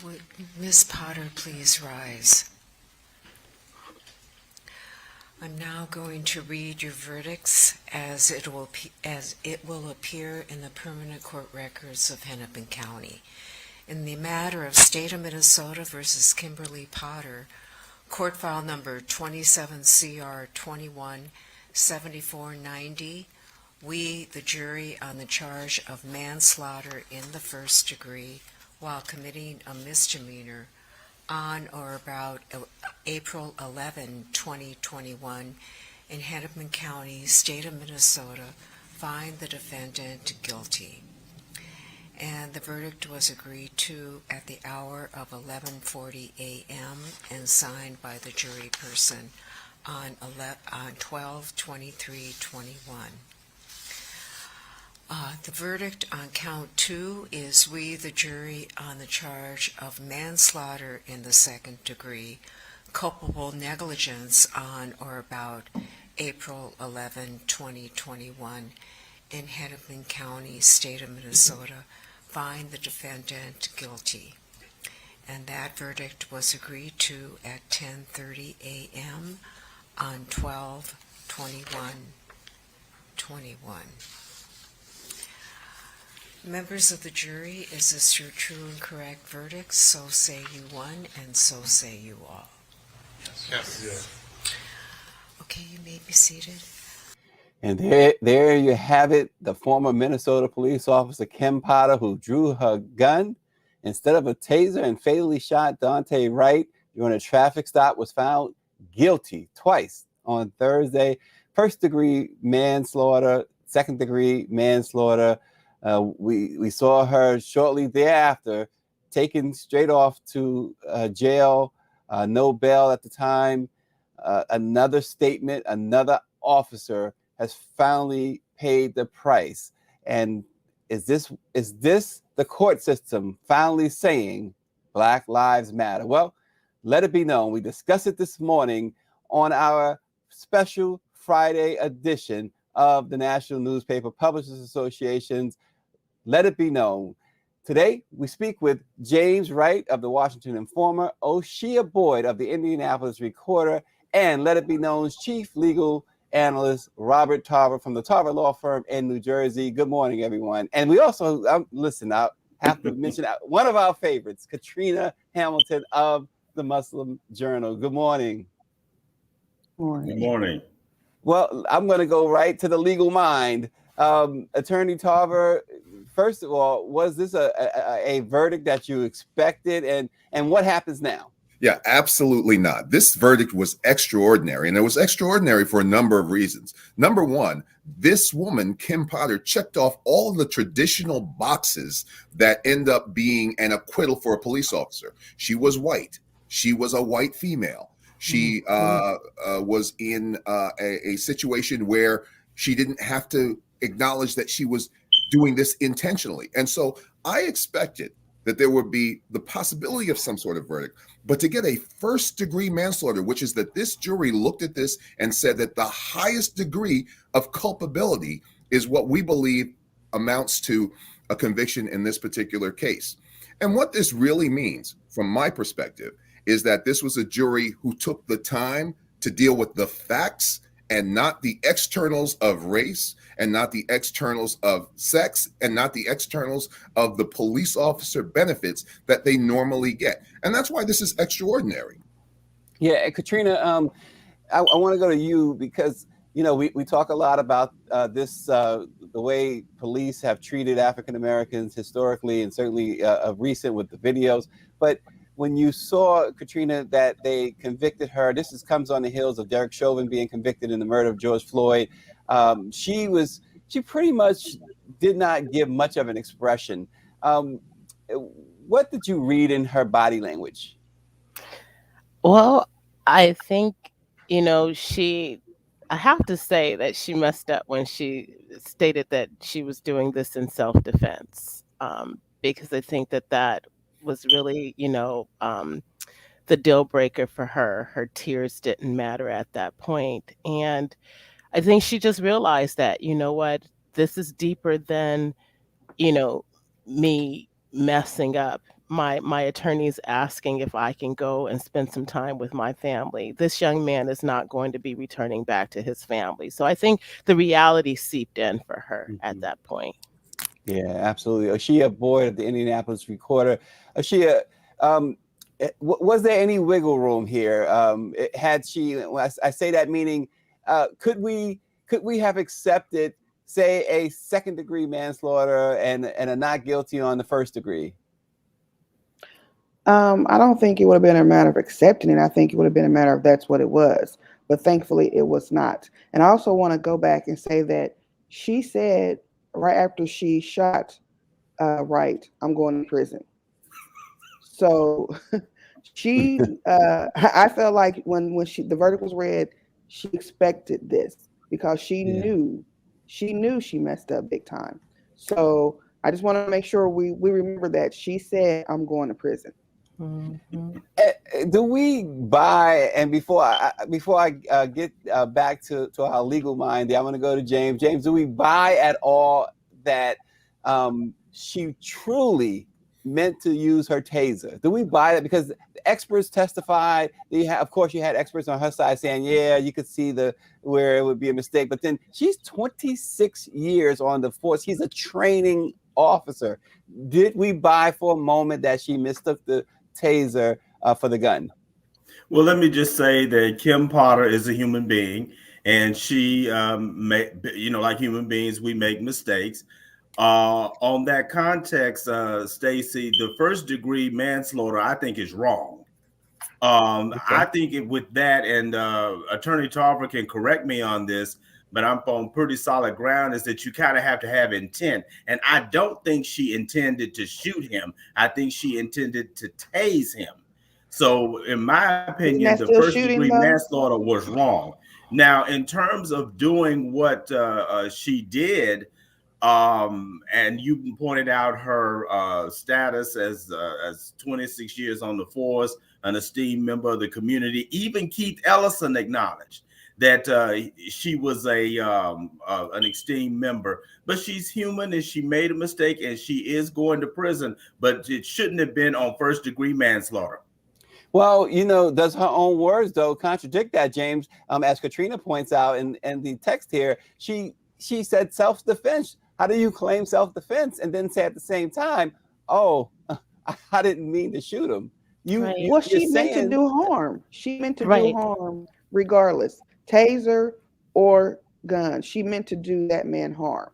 Would Ms. Potter please rise? I'm now going to read your verdicts as it will appear in the permanent court records of Hennepin County. In the matter of State of Minnesota versus Kimberly Potter, court file number 27 CR 21 7490, we, the jury, on the charge of manslaughter in the first degree while committing a misdemeanor on or about April 11, 2021, in Hennepin County, State of Minnesota, find the defendant guilty. And the verdict was agreed to at the hour of 11:40 a.m. and signed by the jury person on 12/23/21. The verdict on count 2 is we, the jury, on the charge of manslaughter in the second degree, culpable negligence on or about April 11, 2021, in Hennepin County, State of Minnesota, find the defendant guilty. And that verdict was agreed to at 10:30 a.m. on 12/21/21. Members of the jury, is this your true and correct verdict? So say you one, and so say you all. Yes. Okay, you may be seated. And there you have it, the former Minnesota police officer Kim Potter, who drew her gun instead of a taser and fatally shot Daunte Wright during a traffic stop, was found guilty twice on Thursday. First-degree manslaughter, second-degree manslaughter. We saw her shortly thereafter taken straight off to jail, no bail at the time. Another statement, another officer has finally paid the price. And is this the court system finally saying Black Lives Matter? Well, let it be known. We discussed it this morning on our special Friday edition of the National Newspaper Publishers Association's Let It Be Known. Today, we speak with James Wright of the Washington Informer, Oseye Boyd of the Indianapolis Recorder, and Let It Be Known's chief legal analyst, Robert Tarver from the Tarver Law Firm in New Jersey. Good morning, everyone. And we also, listen, I have to mention one of our favorites, Katrina Hamilton of the Muslim Journal. Good morning. Good morning. Well, I'm going to go right to the legal mind. Attorney Tarver, first of all, was this a verdict that you expected, and what happens now? Yeah, absolutely not. This verdict was extraordinary, and it was extraordinary for a number of reasons. Number one, this woman, Kim Potter, checked off all of the traditional boxes that end up being an acquittal for a police officer. She was white. She was a white female. She was in a situation where she didn't have to acknowledge that she was doing this intentionally. And so I expected that there would be the possibility of some sort of verdict, but to get a first-degree manslaughter, which is that this jury looked at this and said that the highest degree of culpability is what we believe amounts to a conviction in this particular case. And what this really means, from my perspective, is that this was a jury who took the time to deal with the facts and not the externals of race, and not the externals of sex, and not the externals of the police officer benefits that they normally get. And that's why this is extraordinary. Yeah, Katrina, I want to go to you because, you know, we talk a lot about the way police have treated African Americans historically, and certainly of recent with the videos. But when you saw, Katrina, that they convicted her, comes on the heels of Derek Chauvin being convicted in the murder of George Floyd. She pretty much did not give much of an expression. What did you read in her body language? Well, I think, I have to say that she messed up when she stated that she was doing this in self-defense, because I think that was really, the deal breaker for her. Her tears didn't matter at that point. And I think she just realized that, you know what, this is deeper than, me messing up. My attorney's asking if I can go and spend some time with my family. This young man is not going to be returning back to his family. So I think the reality seeped in for her at that point. Yeah, absolutely. Oseye Boyd of the Indianapolis Recorder. Oseye, was there any wiggle room here? Had she? I say that meaning, could we have accepted, say, a second-degree manslaughter and a not guilty on the first degree? I don't think it would have been a matter of accepting it. I think it would have been a matter of that's what it was. But thankfully, it was not. And I also want to go back and say that she said right after she shot Wright, I'm going to prison. So she, I felt like when the verdict was read, she expected this because she knew she messed up big time. So I just want to make sure we remember that she said, I'm going to prison. Do we buy, and before I get back to our legal mind, I want to go to James. James, do we buy at all that she truly meant to use her taser? Do we buy that? Because the experts testified. Of course, you had experts on her side saying, yeah, you could see where it would be a mistake. But then she's 26 years on the force. He's a training officer. Did we buy for a moment that she mistook the taser for the gun? Well, let me just say that Kim Potter is a human being, and she, like human beings, we make mistakes. On that context, Stacy, the first degree manslaughter, I think, is wrong. I think with that, and Attorney Tarver can correct me on this, but I'm on pretty solid ground, is that you kind of have to have intent. And I don't think she intended to shoot him. I think she intended to tase him. So in my opinion, the first degree manslaughter was wrong. Now, in terms of doing what she did, and you pointed out her status as 26 years on the force, an esteemed member of the community. Even Keith Ellison acknowledged that she was an esteemed member, but she's human and she made a mistake and she is going to prison, but it shouldn't have been on first degree manslaughter. Well, does her own words, though, contradict that, James? As Katrina points out in the text here, she said self-defense. How do you claim self-defense and then say at the same time, oh, I didn't mean to shoot him? Well, she meant to do harm. She meant to do harm regardless. Taser or gun. She meant to do that man harm.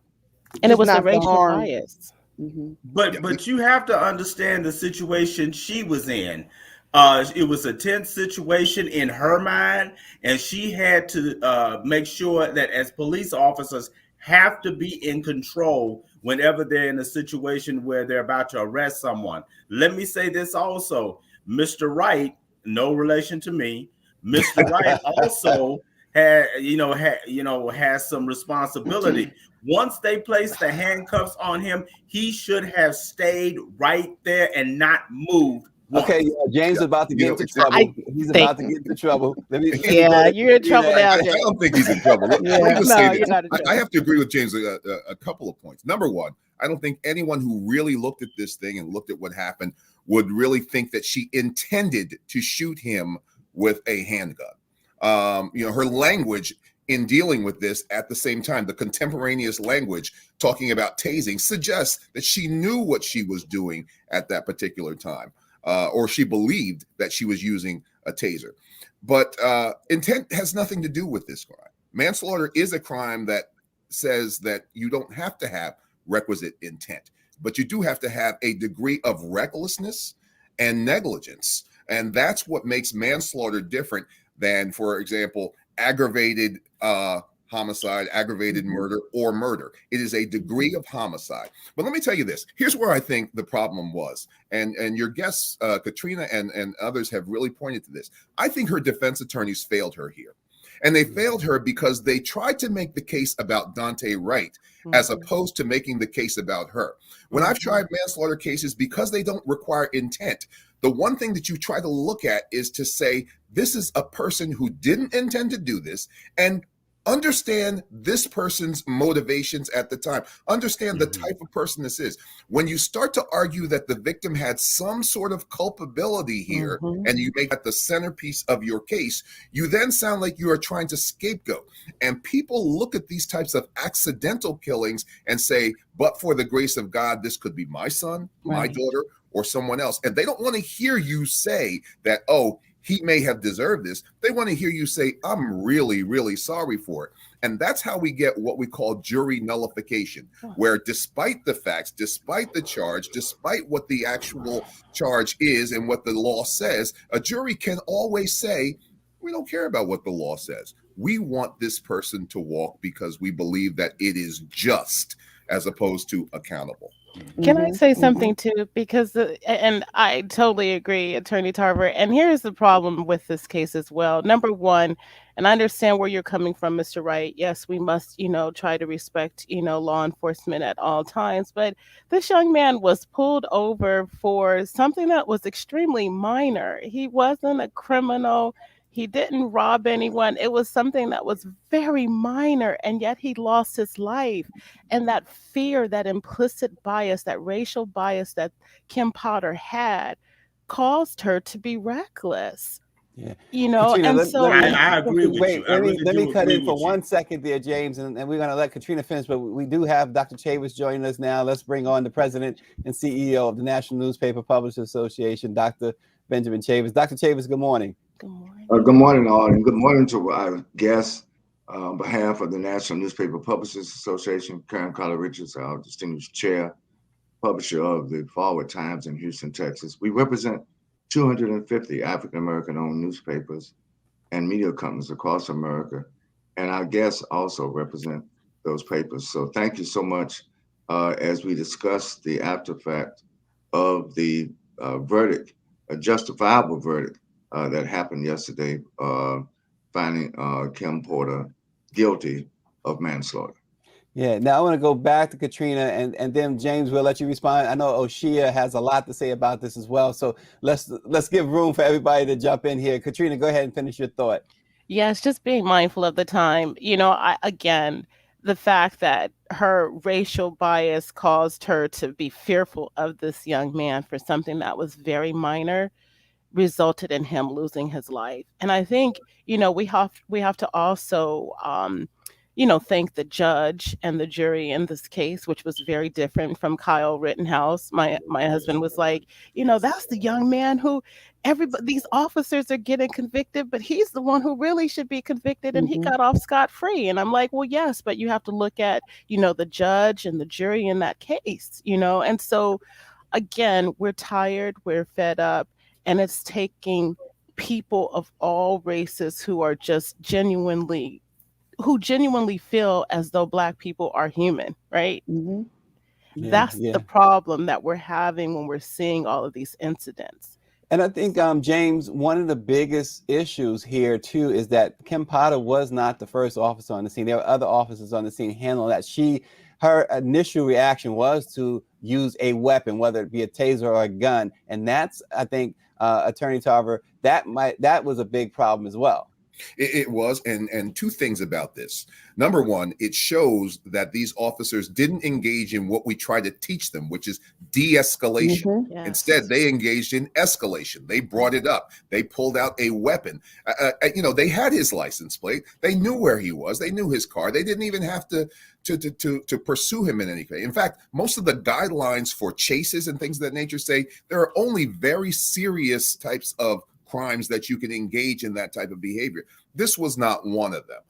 And it was a racial bias. Mm-hmm. But you have to understand the situation she was in. It was a tense situation in her mind, and she had to make sure that as police officers have to be in control whenever they're in a situation where they're about to arrest someone. Let me say this also. Mr. Wright, no relation to me, Mr. Wright also has some responsibility. Once they placed the handcuffs on him, he should have stayed right there and not moved. Okay, James is about to get into trouble. He's about to get into trouble. You're in trouble now, James. I don't think he's in trouble. Let me just say this. I have to agree with James a couple of points. Number one, I don't think anyone who really looked at this thing and looked at what happened would really think that she intended to shoot him with a handgun. Her language in dealing with this at the same time, the contemporaneous language talking about tasing suggests that she knew what she was doing at that particular time. Or she believed that she was using a taser. But intent has nothing to do with this crime. Manslaughter is a crime that says that you don't have to have requisite intent, but you do have to have a degree of recklessness and negligence. And that's what makes manslaughter different than, for example, aggravated homicide, aggravated murder, or murder. It is a degree of homicide. But let me tell you this. Here's where I think the problem was. And your guests, Katrina and others have really pointed to this. I think her defense attorneys failed her here. And they failed her because they tried to make the case about Daunte Wright as opposed to making the case about her. When I've tried manslaughter cases, because they don't require intent, the one thing that you try to look at is to say, this is a person who didn't intend to do this and Understand this person's motivations at the time. Understand the type of person this is. When you start to argue that the victim had some sort of culpability here, and you make that the centerpiece of your case, you then sound like you are trying to scapegoat. And people look at these types of accidental killings and say, but for the grace of God, this could be my son, my daughter, or someone else. And they don't want to hear you say that, oh, he may have deserved this. They want to hear you say, I'm really, really sorry for it. And that's how we get what we call jury nullification, where despite the facts, despite the charge, despite what the actual charge is and what the law says, a jury can always say, we don't care about what the law says. We want this person to walk because we believe that it is just as opposed to accountable. Can I say something too? Because, and I totally agree, Attorney Tarver. And here's the problem with this case as well. Number one, and I understand where you're coming from, Mr. Wright. Yes, we must, try to respect, law enforcement at all times. But this young man was pulled over for something that was extremely minor. He wasn't a criminal. He didn't rob anyone. It was something that was very minor, and yet he lost his life. And that fear, that implicit bias, that racial bias that Kim Potter had caused her to be reckless. Yeah. Katrina, and so I agree with wait, you. let me cut in for 1 second there, James, and we're going to let Katrina finish, but we do have Dr. Chavis joining us now. Let's bring on the president and CEO of the National Newspaper Publishers Association, Dr. Benjamin Chavis. Dr. Chavis, good morning. Good morning. Good morning, all, and good morning to our guests. On behalf of the National Newspaper Publishers Association, Karen Carter Richards, our distinguished chair, publisher of the Forward Times in Houston, Texas. We represent 250 African-American owned newspapers and media companies across America, and our guests also represent those papers. So thank you so much as we discuss the afterfact of the verdict, a justifiable verdict that happened yesterday, finding Kim Potter guilty of manslaughter. Yeah, now I want to go back to Katrina, and then James, we'll let you respond. I know Oshia has a lot to say about this as well, so let's give room for everybody to jump in here. Katrina, go ahead and finish your thought. Yes, just being mindful of the time. Again, the fact that her racial bias caused her to be fearful of this young man for something that was very minor resulted in him losing his life. And I think, we have to also, thank the judge and the jury in this case, which was very different from Kyle Rittenhouse. My husband was like, that's the young man who these officers are getting convicted, but he's the one who really should be convicted, and he got off scot-free. And I'm like, well, yes, but you have to look at, the judge and the jury in that case, And so, again, we're tired, we're fed up, and it's taking people of all races who are just genuinely feel as though Black people are human, right? That's the problem that we're having when we're seeing all of these incidents. And I think, James, one of the biggest issues here, too, is that Kim Potter was not the first officer on the scene. There were other officers on the scene handling that. Her initial reaction was to use a weapon, whether it be a taser or a gun. And that's, I think, Attorney Tarver, that was a big problem as well. It was, and two things about this. Number one, it shows that these officers didn't engage in what we try to teach them, which is de-escalation. Yes. Instead, they engaged in escalation. They brought it up. They pulled out a weapon. They had his license plate. They knew where he was. They knew his car. They didn't even have to pursue him in any way. In fact, most of the guidelines for chases and things of that nature say there are only very serious types of crimes that you can engage in that type of behavior. This was not one of them.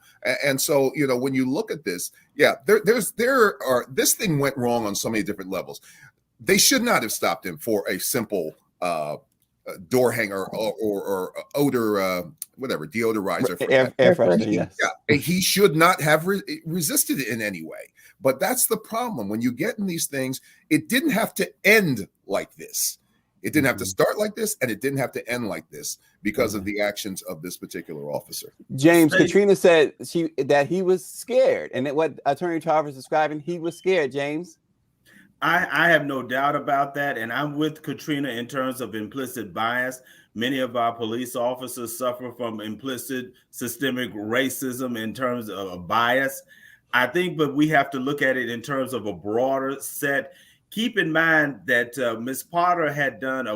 And so, when you look at this, this thing went wrong on so many different levels. They should not have stopped him for a simple door hanger or odor, deodorizer. Air freshener, yes. Yeah, he should not have resisted it in any way. But that's the problem. When you get in these things, it didn't have to end like this. It didn't have to start like this, and it didn't have to end like this because of the actions of this particular officer. James, Katrina said that he was scared, and what Attorney Tarver is describing, he was scared, James. I have no doubt about that. And I'm with Katrina in terms of implicit bias. Many of our police officers suffer from implicit systemic racism in terms of bias. I think, but we have to look at it in terms of a broader set. Keep in mind that Ms. Potter had done a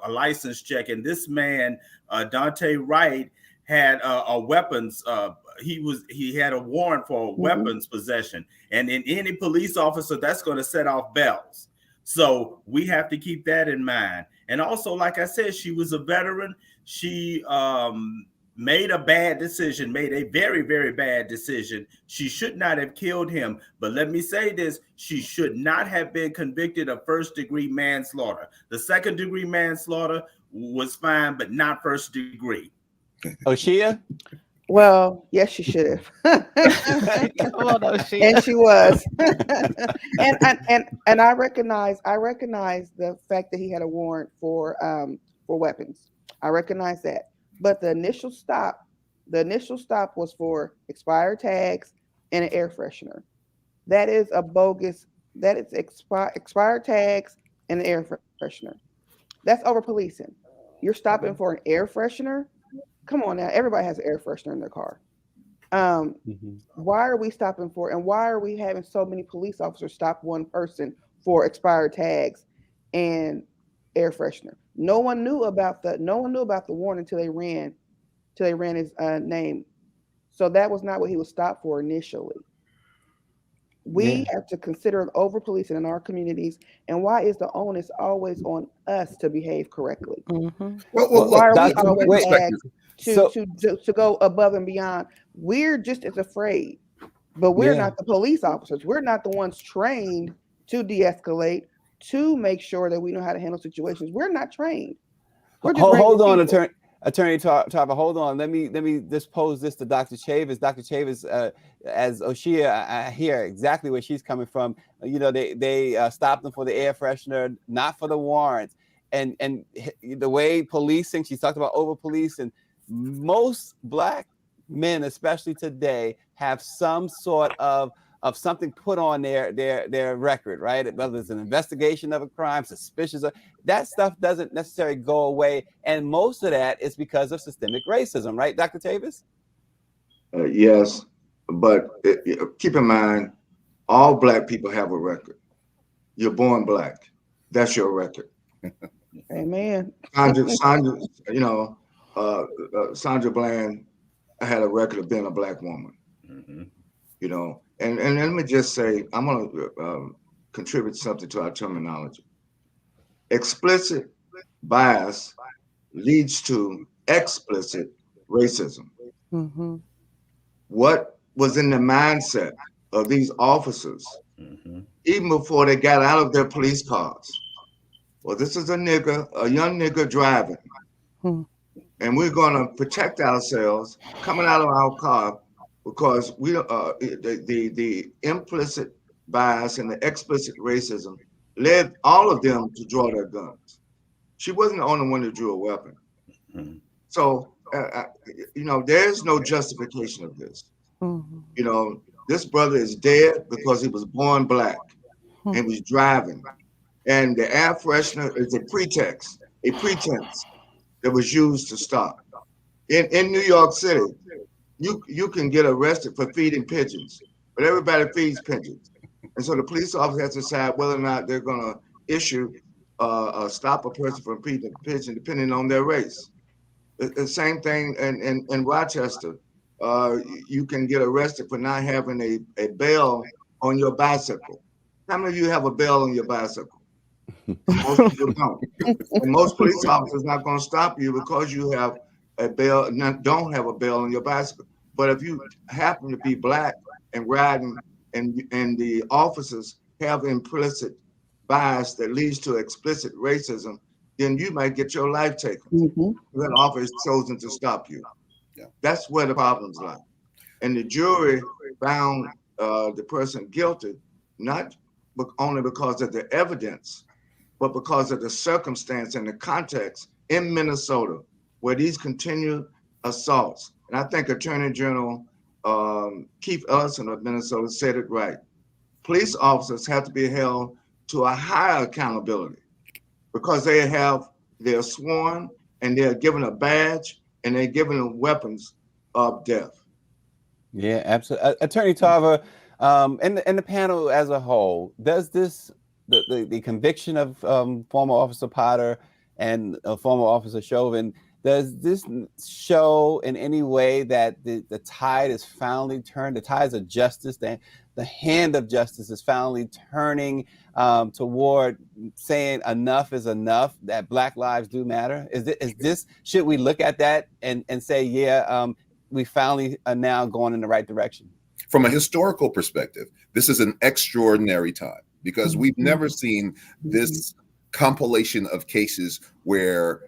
license check, and this man, Daunte Wright, had a weapons. He had a warrant for weapons possession, and in any police officer, that's going to set off bells. So we have to keep that in mind. And also, like I said, she was a veteran. She made a bad decision, made a very, very bad decision. She should not have killed him. But let me say this, she should not have been convicted of first-degree manslaughter. The second-degree manslaughter was fine, but not first-degree. Oshia? Well, yes, she should have. Come on, Oshia. And she was. and I recognize the fact that he had a warrant for weapons. I recognize that. But the initial stop was for expired tags and an air freshener. That is a bogus. That is expired tags and an air freshener. That's over policing. You're stopping for an air freshener. Come on now, everybody has an air freshener in their car. Why are we stopping for, and why are we having so many police officers stop one person for expired tags and air freshener? No one knew about the warrant until they ran his name. So that was not what he was stopped for initially. We have to consider over policing in our communities, and why is the onus always on us to behave correctly? Well, Why are we Dr. always asked So- to go above and beyond? We're just as afraid, but we're not the police officers. We're not the ones trained to de-escalate, to make sure that we know how to handle situations. We're not trained. We're just Hold on, people. Attorney Tarver, hold on. Let me just pose this to Dr. Chavis. Dr. Chavis, as Oshia, I hear exactly where she's coming from. You know, they stopped them for the air freshener, not for the warrants. And the way policing, she talked about over policing. Most Black men, especially today, have some sort of something put on their record, right? Whether it's an investigation of a crime, suspicious of that stuff doesn't necessarily go away. And most of that is because of systemic racism, right, Dr. Tavis? Yes, but keep in mind, all Black people have a record. You're born Black. That's your record. Amen. Sandra, you know, Sandra Bland had a record of being a Black woman. You know, and let me just say, I'm going to contribute something to our terminology. Explicit bias leads to explicit racism. What was in the mindset of these officers, even before they got out of their police cars? Well, this is a young nigga driving, and we're going to protect ourselves coming out of our car because we the implicit bias and the explicit racism led all of them to draw their guns. She wasn't the only one who drew a weapon. So, you know, there's no justification of this. You know, this brother is dead because he was born Black and was driving. And the air freshener is a pretense that was used to stop. In New York City, you can get arrested for feeding pigeons, but everybody feeds pigeons. And so the police officer has to decide whether or not they're going to issue stop a person from feeding a pigeon, depending on their race. The same thing in Rochester. You can get arrested for not having a bell on your bicycle. How many of you have a bell on your bicycle? Most people don't. And most police officers not going to stop you because you have a bell, don't have a bell on your bicycle. But if you happen to be Black and riding, and the officers have implicit bias that leads to explicit racism, then you might get your life taken. That officer is chosen to stop you. That's where the problems lie. And the jury found the person guilty, not only because of the evidence, but because of the circumstance and the context in Minnesota where these continued assaults. And I think Attorney General Keith Ellison of Minnesota said it right. police officers have to be held to a higher accountability because they're sworn and they're given a badge and they're given weapons of death. Yeah, absolutely. Attorney Tarver, and the panel as a whole, does this, the conviction of former Officer Potter and former Officer Chauvin, does this show in any way that the tide is finally turned, the tides of justice, the hand of justice is finally turning toward saying enough is enough, that Black lives do matter? Is this, should we look at that and say, yeah, we finally are now going in the right direction? From a historical perspective, this is an extraordinary time because we've never seen this compilation of cases where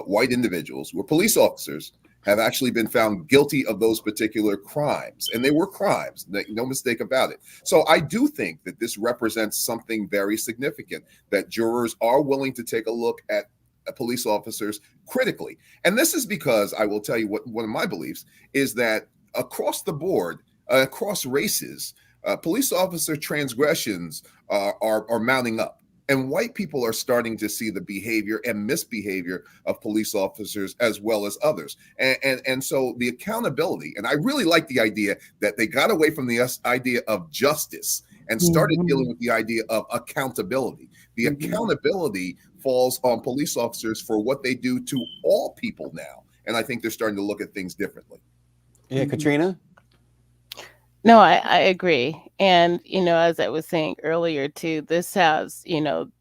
white individuals, where police officers have actually been found guilty of those particular crimes. And they were crimes, no mistake about it. So I do think that this represents something very significant, that jurors are willing to take a look at police officers critically. And this is because I will tell you what one of my beliefs is, that across the board, across races, police officer transgressions are mounting up. And white people are starting to see the behavior and misbehavior of police officers as well as others. And so the accountability, and I really like the idea that they got away from the idea of justice and started dealing with the idea of accountability. The accountability falls on police officers for what they do to all people now. And I think they're starting to look at things differently. Yeah, Katrina? No, I agree. And, as I was saying earlier too, this has,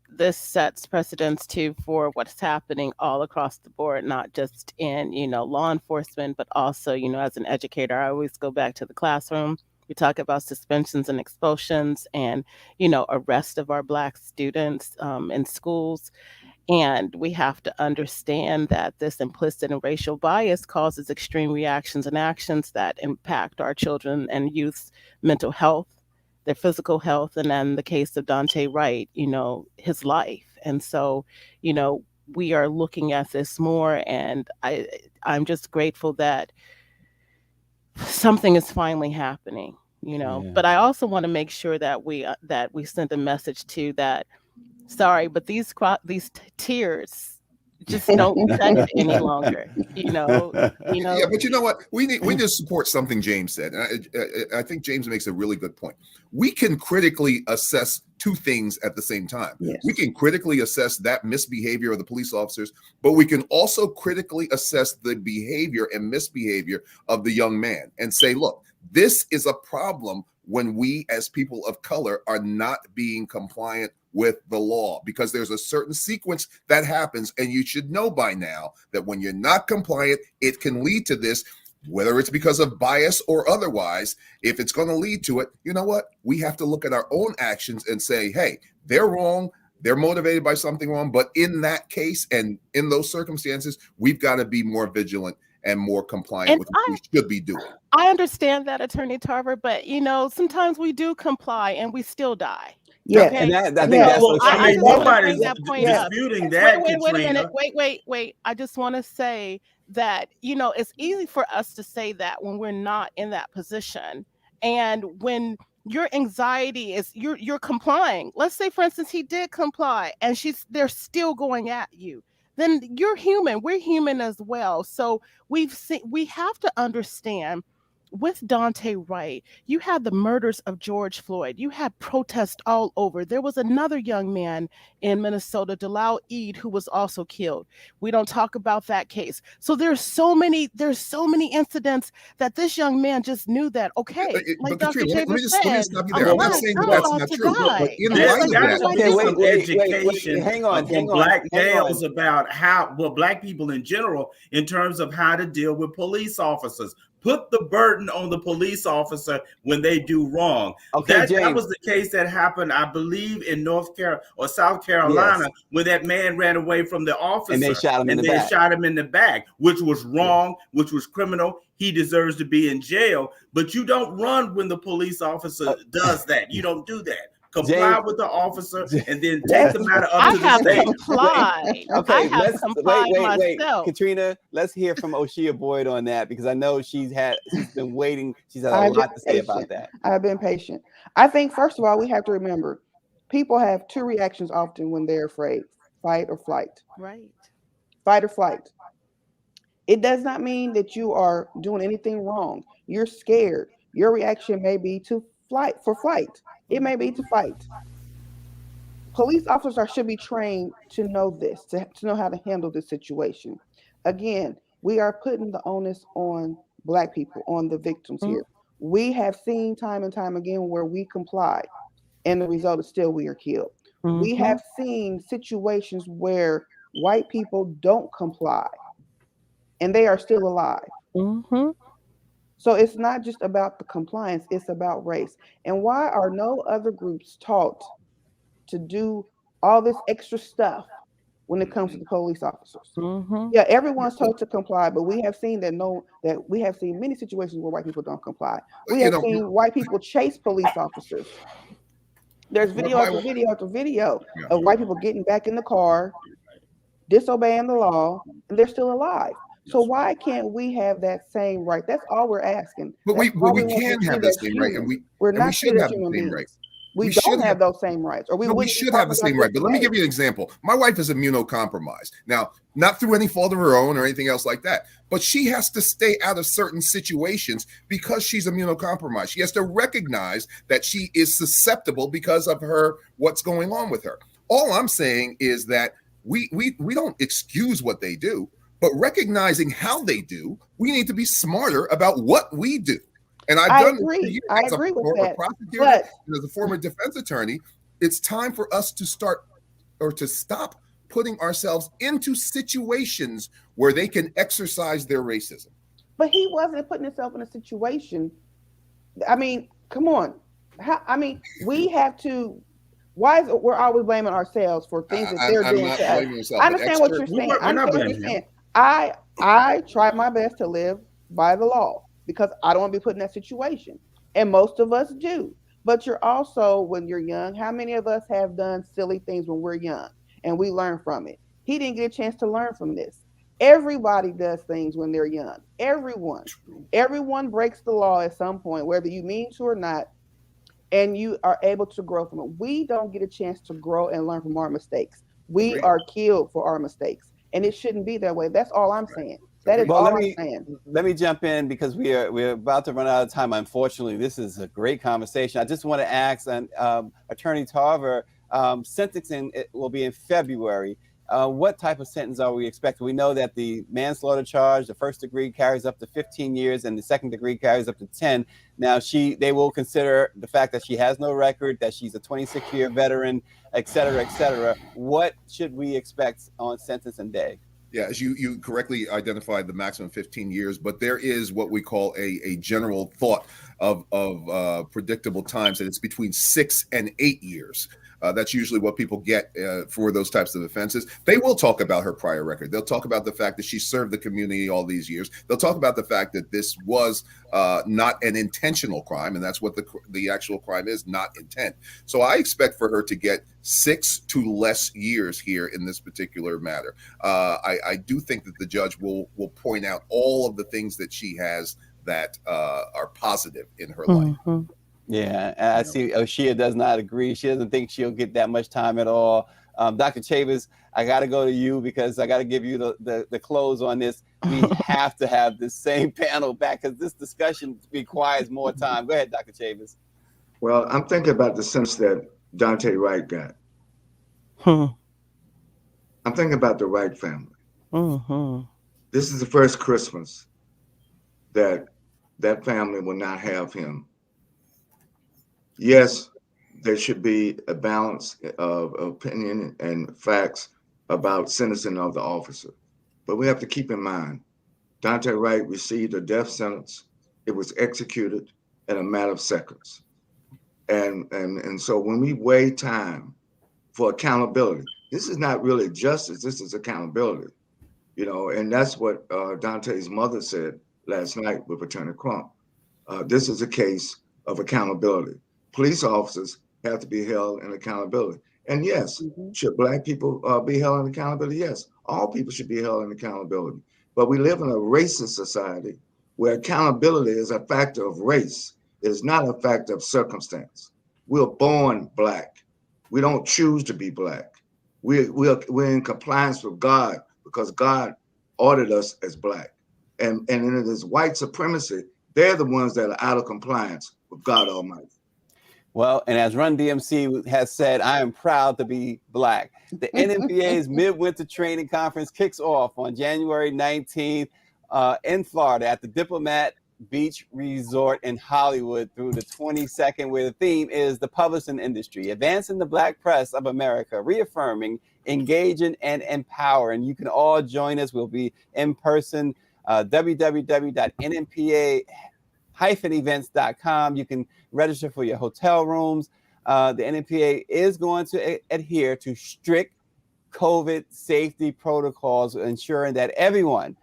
this sets precedents too for what's happening all across the board, not just in, law enforcement, but also, as an educator. I always go back to the classroom. We talk about suspensions and expulsions and, arrest of our Black students in schools. And we have to understand that this implicit and racial bias causes extreme reactions and actions that impact our children and youth's mental health, their physical health, and then the case of Daunte Wright, his life. And so, we are looking at this more, and I'm just grateful that something is finally happening, Yeah. But I also want to make sure that we send a message to that. Sorry, but these tears just don't protect it any longer. Yeah, but you know what? We need to support something James said. And I think James makes a really good point. We can critically assess two things at the same time. Yes. We can critically assess that misbehavior of the police officers, but we can also critically assess the behavior and misbehavior of the young man and say, look, this is a problem when we as people of color are not being compliant with the law, because there's a certain sequence that happens, and you should know by now that when you're not compliant, it can lead to this, whether it's because of bias or otherwise. If it's going to lead to it, you know what? We have to look at our own actions and say, hey, they're wrong. They're motivated by something wrong. But in that case and in those circumstances, we've got to be more vigilant and more compliant with what we should be doing. I understand that, Attorney Tarver, but sometimes we do comply and we still die. Yeah, Okay. And I think that's Well, what I just Katrina- want to nobody's bring that point up. disputing that, Wait a Katrina. minute. Wait. I just want to say that, it's easy for us to say that when we're not in that position. And when your anxiety is you're complying. Let's say, for instance, he did comply and they're still going at you. Then you're human. We're human as well. So we have to understand, with Daunte Wright, you had the murders of George Floyd. You had protests all over. There was another young man in Minnesota, Delau Eid, who was also killed. We don't talk about that case. So there's so many incidents that this young man just knew that, okay, like But Dr. Katrina, let me Davis just said, stop you there. I'm not saying that that's not true. But in There's light of got that, to be some wait, education hang on, from Black males about Black people in general, in terms of how to deal with police officers. Put the burden on the police officer when they do wrong. Okay, That was the case that happened, I believe, in North Carolina or South Carolina, Yes. when that man ran away from the officer And they shot him in the back. shot him in the back, which was wrong, which was criminal. He deserves to be in jail. But you don't run when the police officer does that. You don't do that. comply with the officer, and then take Yes. the matter I up to the have state. complied. I Okay, have complied wait. myself. Katrina, let's hear from Oseye Boyd on that, because I know she's been waiting. She's had a I've been lot to say about patient. that. I've been patient. I think, first of all, we have to remember people have two reactions often when they're afraid: fight or flight. Right. Fight or flight. It does not mean that you are doing anything wrong. You're scared. Your reaction may be to flight. It may be to fight. Police officers should be trained to know this, to know how to handle this situation. Again, we are putting the onus on Black people, on the victims here. We have seen time and time again where we comply, and the result is still we are killed. We have seen situations where white people don't comply, and they are still alive. So it's not just about the compliance, it's about race. And why are no other groups taught to do all this extra stuff when it comes to the police officers? Yeah, everyone's told to comply, but we have seen that we have seen many situations where white people don't comply. We have seen white people chase police officers. There's video after video after video of white people getting back in the car, disobeying the law, and they're still alive. So why can't we have that same right? That's all we're asking. But we can have that same right, and we're not should have the same right. We don't have those same rights, or we we should have the same right. But let me give you an example. My wife is immunocompromised. Now, not through any fault of her own or anything else like that, but she has to stay out of certain situations because she's immunocompromised. She has to recognize that she is susceptible because of what's going on with her. All I'm saying is that we don't excuse what they do, but recognizing how they do, we need to be smarter about what we do. And I agree with that. Prosecutor and as a former defense attorney, it's time for us to stop putting ourselves into situations where they can exercise their racism. But he wasn't putting himself in a situation. I mean, come on. We have to. Why is it we're always blaming ourselves for things that they're doing to us? I understand what you're saying. I understand what you're saying. I try my best to live by the law, because I don't want to be put in that situation. And most of us do. But you're also, when you're young, how many of us have done silly things when we're young and we learn from it? He didn't get a chance to learn from this. Everybody does things when they're young. Everyone breaks the law at some point, whether you mean to or not, and you are able to grow from it. We don't get a chance to grow and learn from our mistakes. We are killed for our mistakes, and it shouldn't be that way. That's all I'm saying. That is all I'm saying. Let me jump in, because we're about to run out of time. Unfortunately, this is a great conversation. I just want to ask Attorney Tarver, sentencing will be in February. What type of sentence are we expecting? We know that the manslaughter charge, the first degree, carries up to 15 years, and the second degree carries up to 10. Now, they will consider the fact that she has no record, that she's a 26-year veteran, et cetera, et cetera. What should we expect on sentencing day? Yeah, as you correctly identified, the maximum 15 years, but there is what we call a general thought of predictable times, and it's between 6 and 8 years. That's usually what people get for those types of offenses. They will talk about her prior record. They'll talk about the fact that she served the community all these years. They'll talk about the fact that this was not an intentional crime, and that's what the actual crime is, not intent. So I expect for her to get 6 to less years here in this particular matter. I do think that the judge will point out all of the things that she has that are positive in her life. Yeah, and I see Oseye does not agree. She doesn't think she'll get that much time at all. Dr. Chavis, I got to go to you, because I got to give you the close on this. We have to have this same panel back, because this discussion requires more time. Go ahead, Dr. Chavis. Well, I'm thinking about the sentence that Daunte Wright got. I'm thinking about the Wright family. This is the first Christmas that family will not have him. Yes, there should be a balance of opinion and facts about sentencing of the officer. But we have to keep in mind, Daunte Wright received a death sentence. It was executed in a matter of seconds. And so when we weigh time for accountability, this is not really justice, this is accountability. And that's what Dante's mother said last night with Attorney Crump. This is a case of accountability. Police officers have to be held in accountability. And yes, Mhm. should Black people be held in accountability? Yes, all people should be held in accountability. But we live in a racist society where accountability is a factor of race. It is not a factor of circumstance. We're born Black. We don't choose to be Black. We're in compliance with God because God ordered us as Black. And in this white supremacy, they're the ones that are out of compliance with God Almighty. Well, and as Run DMC has said, I am proud to be Black. The NMPA's Midwinter Training Conference kicks off on January 19th in Florida at the Diplomat Beach Resort in Hollywood through the 22nd, where the theme is the publishing industry, advancing the Black press of America, reaffirming, engaging, and empowering. You can all join us. We'll be in person. www.nmpa-events.com. You can register for your hotel rooms. The NMPA is going to adhere to strict COVID safety protocols, ensuring that everyone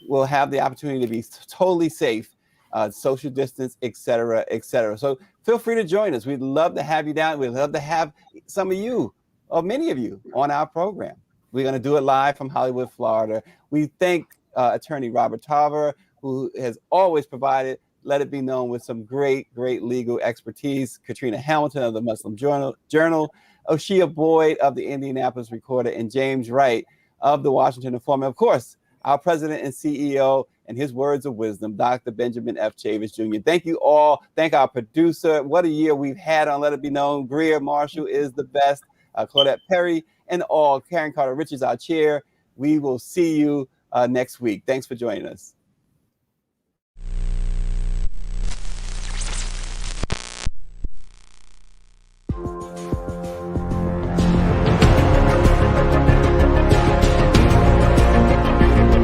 will have the opportunity to be totally safe, social distance, et cetera, et cetera. So feel free to join us. We'd love to have you down. We'd love to have some of you, or many of you, on our program. We're going to do it live from Hollywood, Florida. We thank attorney Robert Tarver, who has always provided, let it be known, with some great legal expertise. Katrina Hamilton of the Muslim Journal, Oseye Boyd of the Indianapolis Recorder, and James Wright of the Washington Informant. Of course, our president and CEO, and his words of wisdom, Dr. Benjamin F. Chavis Jr. Thank you all. Thank our producer. What a year we've had on Let It Be Known. Greer Marshall is the best. Claudette Perry and all. Karen Carter Richards, our chair. We will see you next week. Thanks for joining us.